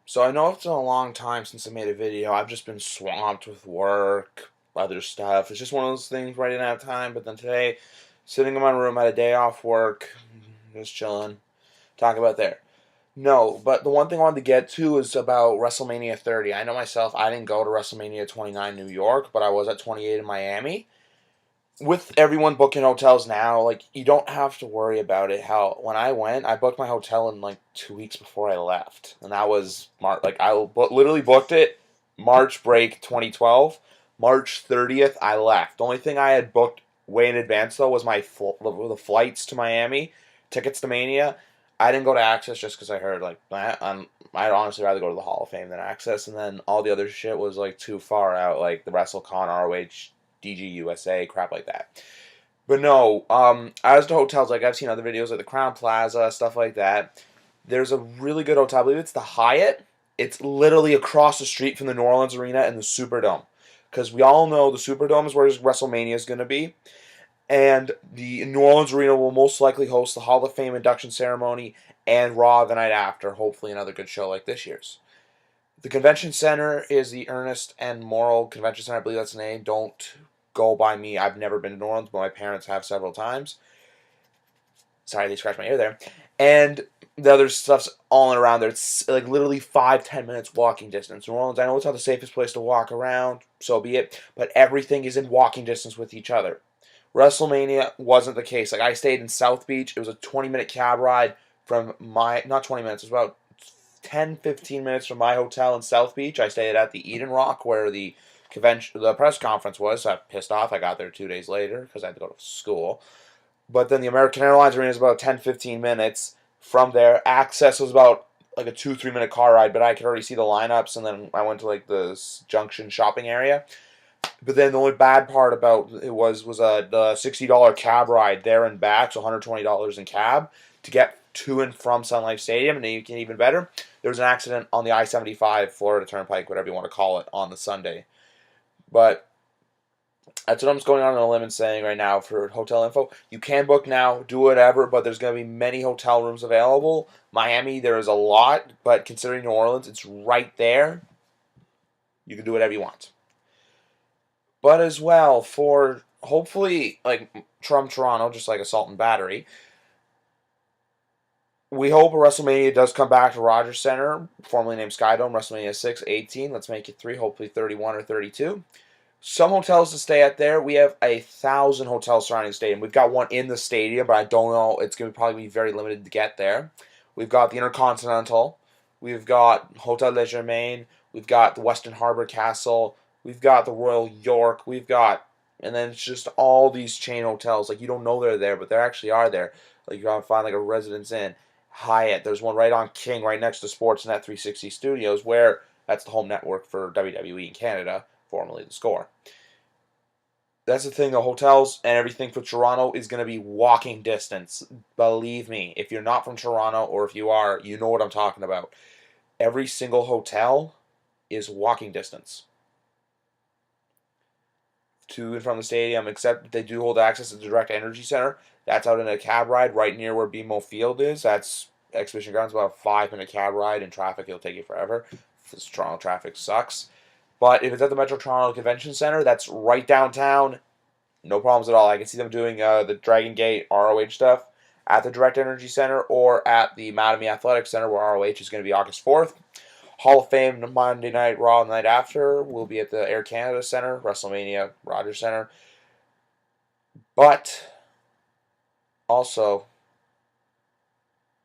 So I know it's been a long time since I made a video. I've just been swamped with work, other stuff. It's just one of those things where I didn't have time. But then today, sitting in my room, I had a day off work, just chilling, talking about there. No, but the one thing I wanted to get to is about WrestleMania 30. I know myself, I didn't go to WrestleMania 29 New York, but I was at 28 in Miami. With everyone booking hotels now, like you don't have to worry about it. How when I went, I booked my hotel in like 2 weeks before I left, and that was March. Like literally booked it March break 2012. March 30th, I left. The only thing I had booked way in advance though was the flights to Miami, tickets to Mania. I didn't go to Access just because I heard like I'd honestly rather go to the Hall of Fame than Access, and then all the other shit was like too far out, like the WrestleCon, ROH, DG crap like that. But no, as to hotels, like I've seen other videos like the Crown Plaza, stuff like that. There's a really good hotel. I believe it's the Hyatt. It's literally across the street from the New Orleans Arena and the Superdome. Because we all know the Superdome is where WrestleMania is going to be. And the New Orleans Arena will most likely host the Hall of Fame induction ceremony and Raw the night after. Hopefully, another good show like this year's. The convention center is the Ernest and Morrill Convention Center. I believe that's the name. Don't go by me. I've never been to New Orleans, but my parents have several times. Sorry, they scratched my ear there. And the other stuff's all in around there. It's like literally 5-10 minutes walking distance. New Orleans, I know it's not the safest place to walk around, so be it, but everything is in walking distance with each other. WrestleMania wasn't the case. Like I stayed in South Beach. It was a 20-minute cab ride from not 20 minutes, it was about 10-15 minutes from my hotel in South Beach. I stayed at the Eden Rock where the press conference was. So I pissed off. I got there 2 days later because I had to go to school. But then the American Airlines Arena is about 10-15 minutes from there. Access was about like a 2-3 minute car ride, but I could already see the lineups. And then I went to like the Junction shopping area. But then the only bad part about it was the $60 cab ride there and back, so $120 in cab to get to and from Sun Life Stadium. And you can even better, there was an accident on the I-75 Florida Turnpike, whatever you want to call it, on the Sunday. But that's what I'm just going on a limb and saying right now for hotel info. You can book now, do whatever, but there's going to be many hotel rooms available. Miami, there is a lot, but considering New Orleans, it's right there. You can do whatever you want. But as well, for hopefully, like Toronto, just like Assault and Battery, we hope WrestleMania does come back to Rogers Center, formerly named Skydome, WrestleMania 6, 18. Let's make it 3, hopefully 31 or 32. Some hotels to stay at there. We have 1,000 hotels surrounding the stadium. We've got one in the stadium, but I don't know. It's going to probably be very limited to get there. We've got the Intercontinental. We've got Hotel Le Germain. We've got the Westin Harbor Castle. We've got the Royal York. And then it's just all these chain hotels. Like, you don't know they're there, but they actually are there. Like, you gotta find, like, a Residence Inn. Hyatt. There's one right on King, right next to Sportsnet 360 Studios, where that's the home network for WWE in Canada, formerly The Score. That's the thing, the hotels and everything for Toronto is going to be walking distance. Believe me, if you're not from Toronto, or if you are, you know what I'm talking about. Every single hotel is walking distance to and from the stadium, except they do hold access to the Direct Energy Center. That's out in a cab ride right near where BMO Field is. That's Exhibition Grounds, about a 5-minute cab ride. In traffic, it'll take you forever. This Toronto traffic sucks. But if it's at the Metro Toronto Convention Center, that's right downtown. No problems at all. I can see them doing the Dragon Gate ROH stuff at the Direct Energy Center or at the Mattamy Athletic Center, where ROH is going to be August 4th. Hall of Fame Monday Night Raw the night after will be at the Air Canada Center, WrestleMania Rogers Center. But also,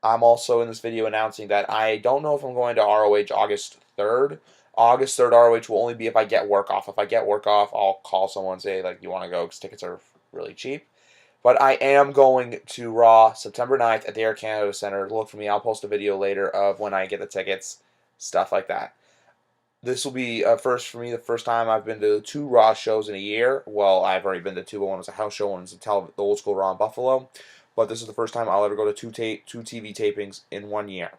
I'm also in this video announcing that I don't know if I'm going to ROH August 3rd. August 3rd ROH will only be if I get work off. If I get work off, I'll call someone and say, like, you want to go because tickets are really cheap. But I am going to Raw September 9th at the Air Canada Center. Look for me. I'll post a video later of when I get the tickets, stuff like that. This will be first for me, the first time I've been to 2 Raw shows in a year. Well, I've already been to 2, but one was a house show, one was the old school Raw in Buffalo. But this is the first time I'll ever go to two TV tapings in 1 year.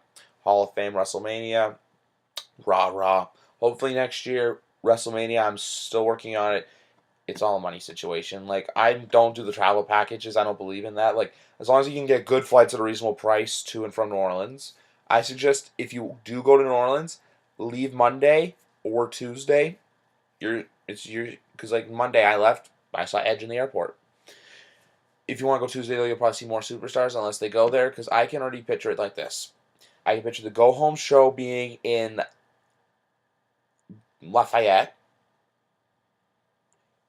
Hall of Fame, WrestleMania, Raw. Hopefully next year, WrestleMania. I'm still working on it. It's all a money situation. Like, I don't do the travel packages. I don't believe in that. Like, as long as you can get good flights at a reasonable price to and from New Orleans. I suggest if you do go to New Orleans, leave Monday or Tuesday. Because like Monday I left, I saw Edge in the airport. If you want to go Tuesday, though, you'll probably see more superstars unless they go there. Because I can already picture it like this. I can picture the go home show being in Lafayette,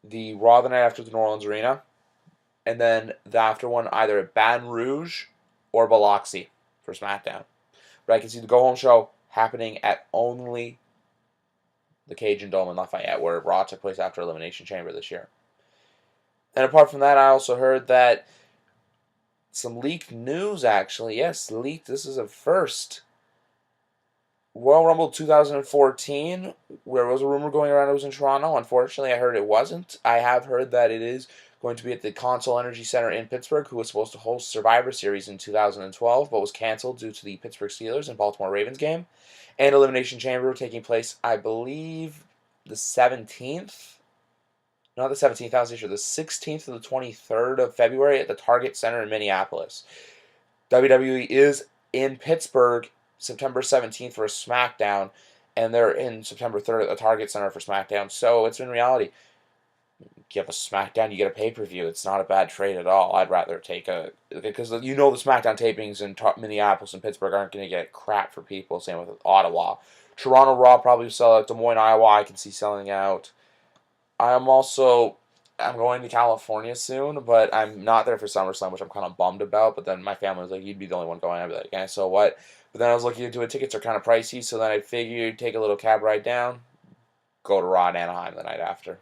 the Raw the night after the New Orleans Arena, and then the after one either at Baton Rouge or Biloxi for SmackDown. But I can see the go home show happening at only the Cajun Dome in Lafayette, where Raw took place after Elimination Chamber this year. And apart from that, I also heard that some leaked news, actually. Yes, leaked. This is a first. Royal Rumble 2014, there was a rumor going around it was in Toronto. Unfortunately, I heard it wasn't. I have heard that it is going to be at the Consol Energy Center in Pittsburgh, who was supposed to host Survivor Series in 2012, but was canceled due to the Pittsburgh Steelers and Baltimore Ravens game. And Elimination Chamber taking place, I believe, the 17th. Not the 17th, I was sure, the 16th to the 23rd of February at the Target Center in Minneapolis. WWE is in Pittsburgh September 17th for a SmackDown, and they're in September 3rd at the Target Center for SmackDown. So it's in reality, you have a SmackDown, you get a pay-per-view. It's not a bad trade at all. I'd rather take because you know the SmackDown tapings in Minneapolis and Pittsburgh aren't going to get crap for people. Same with Ottawa. Toronto Raw probably will sell out. Des Moines, Iowa, I can see selling out. I'm going to California soon, but I'm not there for SummerSlam, which I'm kind of bummed about. But then my family was like, you'd be the only one going. I'd be like, yeah, so what? But then I was looking into it. Tickets are kind of pricey, so then I figured take a little cab ride down, go to Raw in Anaheim the night after.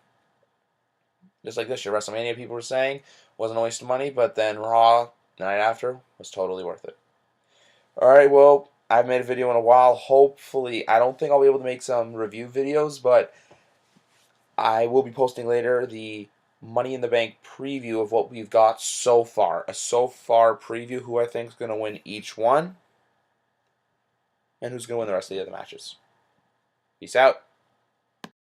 Just like this year, WrestleMania, people were saying, wasn't a waste of money, but then Raw the night after was totally worth it. Alright, well, I haven't made a video in a while. Hopefully, I don't think I'll be able to make some review videos, but I will be posting later the Money in the Bank preview of what we've got so far. A so far preview, who I think is going to win each one, and who's going to win the rest of the other matches. Peace out.